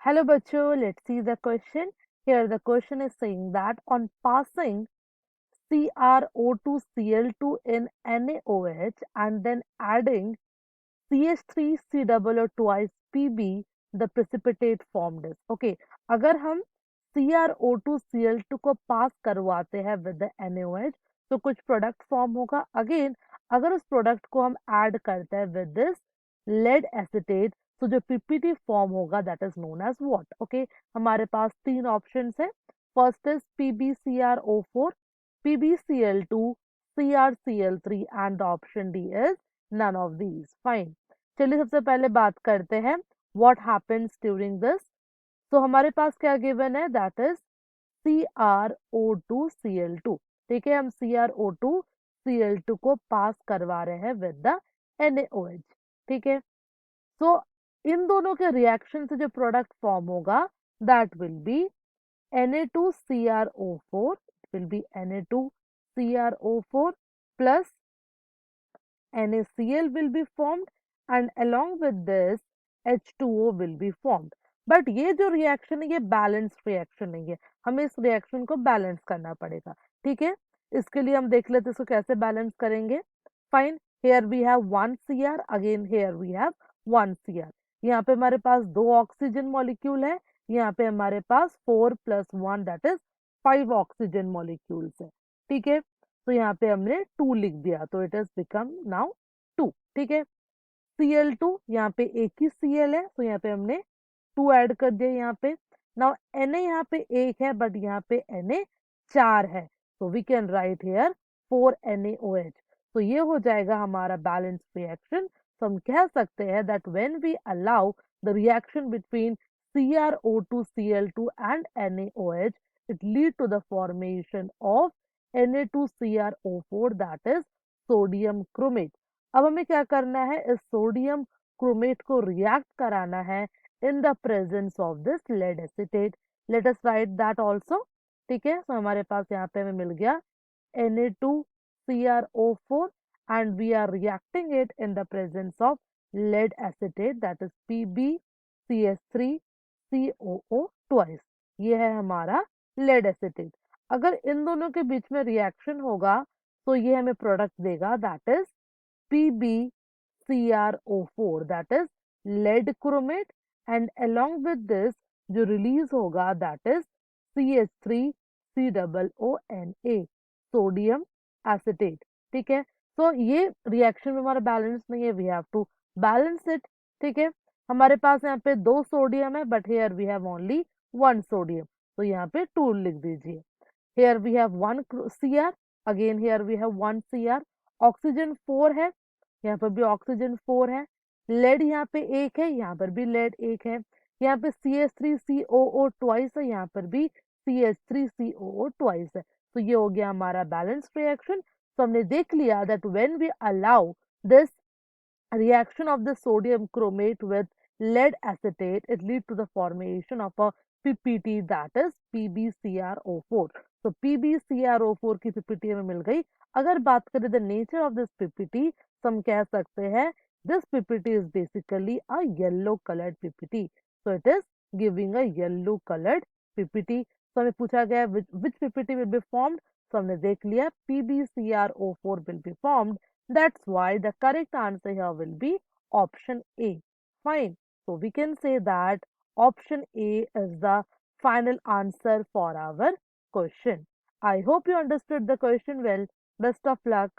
Hello, bachcho. Let's see the question. Here, the question is saying that on passing CrO2Cl2 in NaOH and then adding CH3COO twice Pb, the precipitate formed is. Okay, अगर हम CrO2Cl2 को पास करवाते हैं with the NaOH तो कुछ product form होगा. Again अगर उस प्रोडक्ट को हम ऐड करते हैं with this lead acetate तो जो पीपीटी फॉर्म होगा that is known as what. Okay, हमारे पास तीन ऑप्शंस है. First is PbCrO4, PbCl2, CrCl3 and the option D is none of these. Fine. चलिए सबसे पहले बात करते हैं व्हाट हैपेंस ड्यूरिंग दिस. तो हमारे पास क्या गिवन है दैट इज CrO2Cl2. ठीक है, हम CrO2Cl2 को पास करवा रहे हैं विद द NaOH. ठीक है, सो इन दोनों के रिएक्शन से जो प्रोडक्ट फॉर्म होगा that will be Na2CrO4, it will be Na2CrO4 plus NaCl will be formed and along with this H2O will be formed. But ये जो रिएक्शन है ये बैलेंस रिएक्शन नहीं है, हमें इस रिएक्शन को बैलेंस करना पड़ेगा. ठीक है, इसके लिए हम देख लेते हैं इसको कैसे बैलेंस करेंगे. Fine, here we have 1 Cr, again here we have 1 Cr. यहाँ पे हमारे पास दो ऑक्सीजन मॉलिक्यूल है, यहाँ पे हमारे पास 4 + 1 दैट इज 5 ऑक्सीजन मॉलिक्यूल्स है. ठीक है, तो यहाँ पे हमने 2 लिख दिया तो इट इज बिकम नाउ 2. ठीक है, Cl2 यहाँ पे एक ही Cl है तो यहाँ पे हमने 2 ऐड कर दिया. यहाँ पे नाउ Na यहाँ पे एक है बट यहाँ पे Na 4 है तो we can write here 4 NaOH. तो ये हो जाएगा हमारा बैलेंस रिएक्शन. तो हम कह सकते हैं that when we allow the reaction between CrO2Cl2 and NaOH it lead to the formation of Na2CrO4 that is sodium chromate. अब हमें क्या करना है, इस सोडियम क्रोमेट को रिएक्ट कराना है in the presence of this lead acetate. Let us write that also. ठीक है, तो हमारे पास यहाँ पे हमें मिल गया Na2CrO4 and we are reacting it in the presence of lead acetate that is PbCH3COO twice. ये है हमारा lead acetate. अगर इन दोनों के बीच में रिएक्शन होगा तो ये हमें प्रोडक्ट देगा that is PbCrO4 that is lead chromate and along with this जो रिलीज होगा that is CH3COONA sodium acetate. ठीक है, तो ये रिएक्शन में हमारा बैलेंस नहीं है, we have to balance it. ठीक है, हमारे पास यहाँ पे 2 सोडियम है but here we have only 1 sodium तो यहाँ पे 2 लिख दीजिए. Here we have 1 Cr, again here we have 1 Cr. Oxygen 4 है, यहाँ पर भी ऑक्सीजन 4 है. लेड यहाँ पे एक है, यहाँ पर भी लेड एक है. यहाँ पे CH3COO ट्वाइस है, यहाँ पर भी CH3COO ट्वाइस है. तो ये हो गया हमारा बैलेंस रिएक्शन. तो हमने देख लिया that when we allow this reaction of the sodium chromate with lead acetate it lead to the formation of a PPT that is PbCrO4. तो PbCrO4 की PPT हमें मिल गई. अगर बात करें the nature of this PPT तो हम कह सकते हैं this PPT is basically a yellow colored PPT. So it is giving a yellow colored PPT. तो हमें पूछा गया which PPT will be formed. तो हमने देख लिया PbCrO4 will be formed. That's why the correct answer here will be option A. Fine. So we can say that option A is the final answer for our question. I hope you understood the question well. Best of luck.